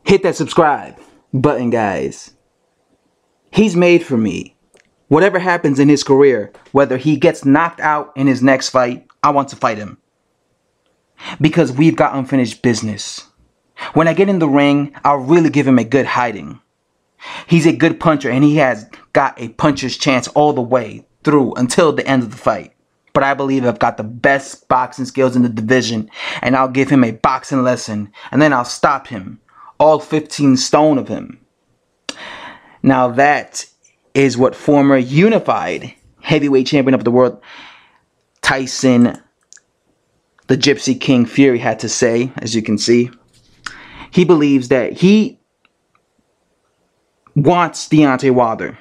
hit that subscribe button, guys. He's made for me. Whatever happens in his career, whether he gets knocked out in his next fight, I want to fight him. Because we've got unfinished business. When I get in the ring, I'll really give him a good hiding. He's a good puncher, and he has got a puncher's chance all the way through until the end of the fight. But I believe I've got the best boxing skills in the division, and I'll give him a boxing lesson, and then I'll stop him, all 15 stone of him. Now that is what former unified heavyweight champion of the world, Tyson, the Gypsy King Fury, had to say. As you can see, he believes that he wants Deontay Wilder.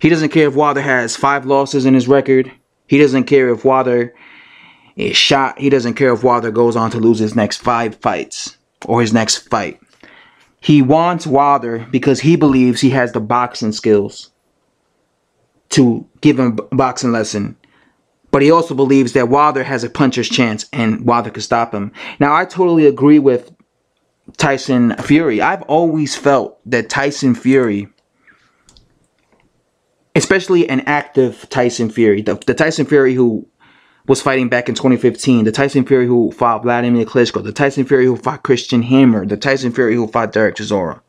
He doesn't care if Wilder has 5 losses in his record. He doesn't care if Wilder is shot. He doesn't care if Wilder goes on to lose his next 5 fights or his next fight. He wants Wilder because he believes he has the boxing skills to give him a boxing lesson. But he also believes that Wilder has a puncher's chance and Wilder could stop him. Now, I totally agree with Tyson Fury. I've always felt that Tyson Fury, especially an active Tyson Fury, the Tyson Fury who was fighting back in 2015, the Tyson Fury who fought Vladimir Klitschko, the Tyson Fury who fought Christian Hammer, the Tyson Fury who fought Derek Chisora.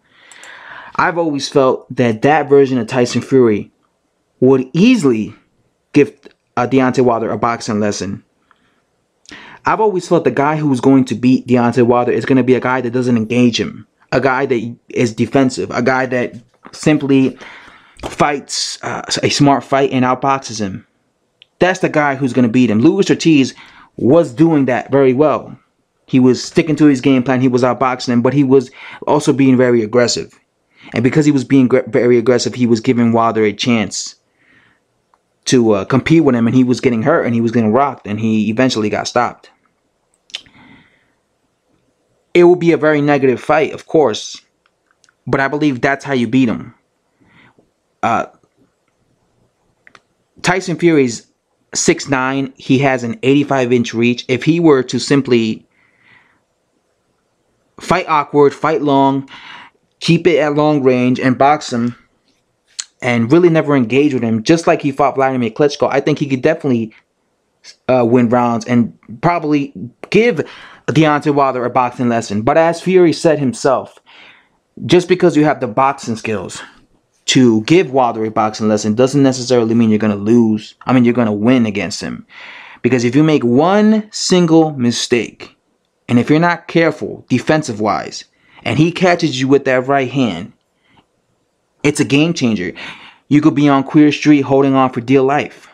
I've always felt that that version of Tyson Fury would easily give Deontay Wilder a boxing lesson. I've always felt the guy who's going to beat Deontay Wilder is going to be a guy that doesn't engage him, a guy that is defensive, a guy that simply fights a smart fight and outboxes him. That's the guy who's going to beat him. Luis Ortiz was doing that very well. He was sticking to his game plan. He was outboxing him, but he was also being very aggressive. And because he was being very aggressive, he was giving Wilder a chance to compete with him, and he was getting hurt, and he was getting rocked, and he eventually got stopped. It will be a very negative fight, of course, but I believe that's how you beat him. Tyson Fury's 6'9", he has an 85-inch reach. If he were to simply fight awkward, fight long, keep it at long range, and box him, and really never engage with him, just like he fought Vladimir Klitschko, I think he could definitely win rounds and probably give Deontay Wilder a boxing lesson. But as Fury said himself, just because you have the boxing skills to give Wilder a boxing lesson doesn't necessarily mean you're going to lose. I mean, you're going to win against him. Because if you make one single mistake, and if you're not careful defensive-wise, and he catches you with that right hand, it's a game changer. You could be on Queer Street holding on for dear life.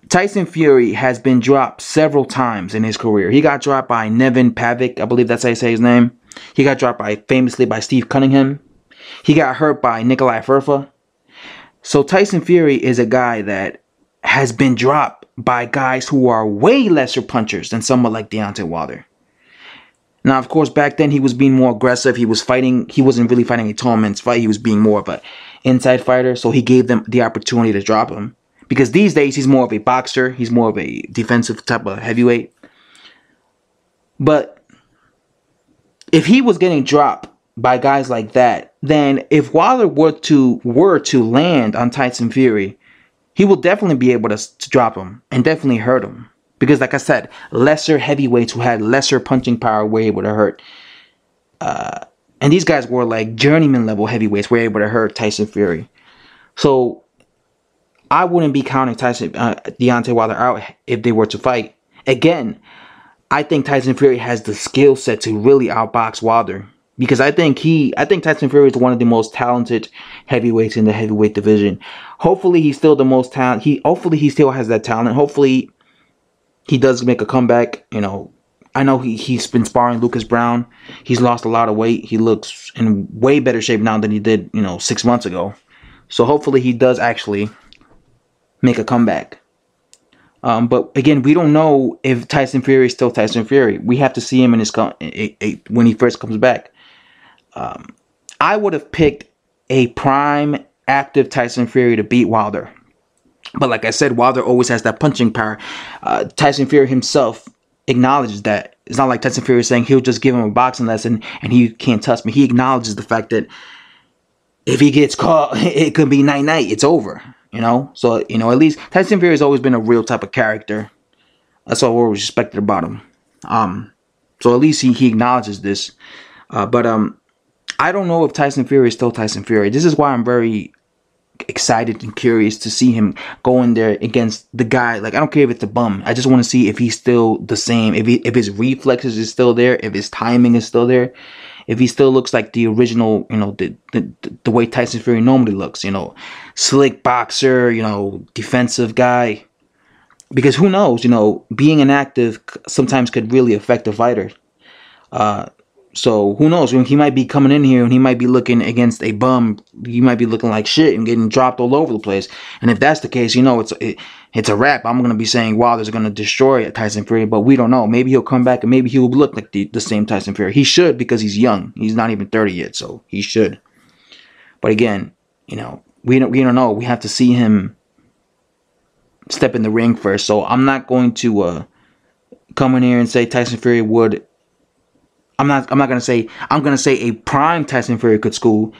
Tyson Fury has been dropped several times in his career. He got dropped by Nevin Pavic. I believe that's how you say his name. He got dropped famously by Steve Cunningham. He got hurt by Nikolai Furfa. So Tyson Fury is a guy that has been dropped by guys who are way lesser punchers than someone like Deontay Wilder. Now, of course, back then he was being more aggressive. He wasn't really fighting a tall man's fight. He was being more of an inside fighter. So he gave them the opportunity to drop him. Because these days he's more of a boxer. He's more of a defensive type of heavyweight. But if he was getting dropped by guys like that, then if Wilder were to land on Tyson Fury, he will definitely be able to drop him and definitely hurt him. Because like I said, lesser heavyweights who had lesser punching power were able to hurt. And these guys were like journeyman level heavyweights were able to hurt Tyson Fury. So I wouldn't be counting Deontay Wilder out if they were to fight. Again, I think Tyson Fury has the skill set to really outbox Wilder. Because I think Tyson Fury is one of the most talented heavyweights in the heavyweight division. Hopefully he's still the most talented. Hopefully he still has that talent. Hopefully he does make a comeback. You know, I know he's been sparring Lucas Brown. He's lost a lot of weight. He looks in way better shape now than he did, 6 months ago. So hopefully he does actually make a comeback. But again, we don't know if Tyson Fury is still Tyson Fury. We have to see him in his when he first comes back. I would have picked a prime active Tyson Fury to beat Wilder. But like I said, Wilder always has that punching power. Tyson Fury himself acknowledges that It's not like Tyson Fury is saying he'll just give him a boxing lesson and he can't touch me. He acknowledges the fact that if he gets caught, it could be night-night. It's over, you know? So, you know, at least Tyson Fury has always been a real type of character. That's all we're respected about him. So at least he acknowledges this. But I don't know if Tyson Fury is still Tyson Fury. This is why I'm very excited and curious to see him go in there against the guy. Like, I don't care if it's a bum. I just want to see if he's still the same. If his reflexes is still there. If his timing is still there. If he still looks like the original, you know, the way Tyson Fury normally looks. You know, slick boxer. You know, defensive guy. Because who knows? You know, being inactive sometimes could really affect a fighter. So who knows? He might be coming in here and he might be looking against a bum. He might be looking like shit and getting dropped all over the place. And if that's the case, you know, it's a wrap. I'm going to be saying Wilder's going to destroy Tyson Fury, but we don't know. Maybe he'll come back and maybe he'll look like the same Tyson Fury. He should, because he's young. He's not even 30 yet, so he should. But again, you know, we don't know. We have to see him step in the ring first. So I'm not going to come in here and say Tyson Fury would. I'm gonna say a prime Tyson Fury could school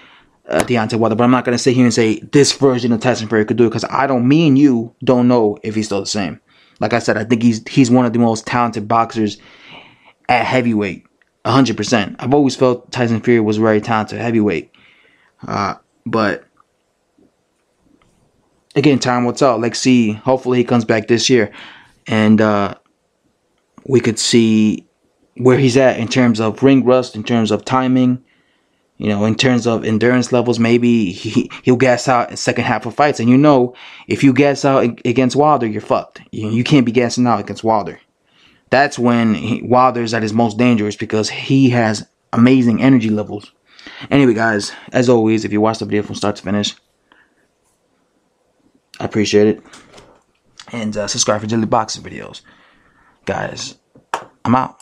Deontay Wilder, but I'm not gonna sit here and say this version of Tyson Fury could do it, because me and you don't know if he's still the same. Like I said, I think he's one of the most talented boxers at heavyweight, 100%. I've always felt Tyson Fury was very talented at heavyweight, but again, time will tell. Let's see. Hopefully, he comes back this year, and we could see where he's at in terms of ring rust, in terms of timing, you know, in terms of endurance levels. Maybe he'll gas out in second half of fights. And you know, if you gas out against Wilder, you're fucked. You can't be gassing out against Wilder. That's when Wilder's at his most dangerous, because he has amazing energy levels. Anyway, guys, as always, if you watch the video from start to finish, I appreciate it. And subscribe for daily boxing videos. Guys, I'm out.